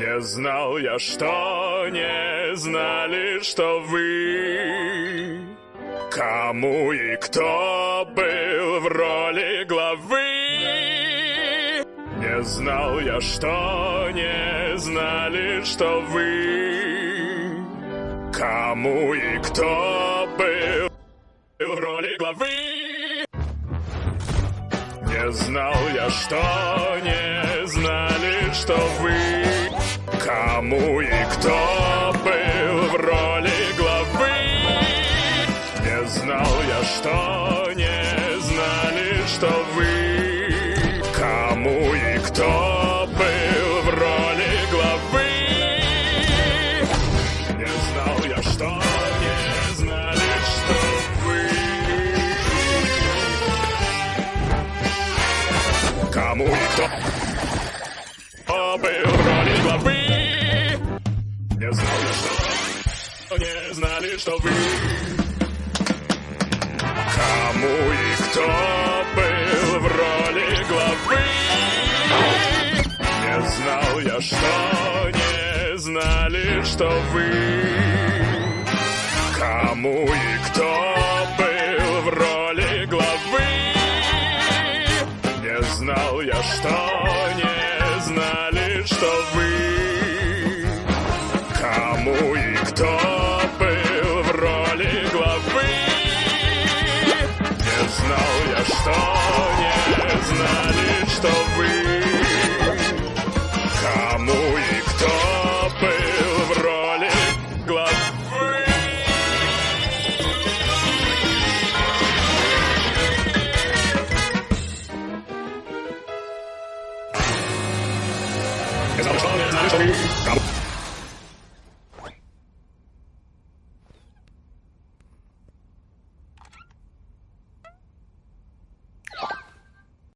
Не знал я, что не знали, что вы. Кому и кто был в роли главы? Не знал я, что не знали, что вы. Кому и кто был в роли главы? Не знал я, что не знали, что вы. Кому и кто был в роли главы? Не знал я, что не знали, что вы. Кому и кто был в роли главы? Не знал я, что не знали, что вы. Кому и кто был в роли главы? Не знал я, что не знали, что вы. Кому и кто был в роли главы? Не знал я, что не знали, что вы. Кому и кто был в роли главы? Не знал я, что не знали, что вы. Кому и кто был в роли главы? Не знал я, что не знали, что вы. Кому и кто был в роли главы? Не знал, что не знали, что вы.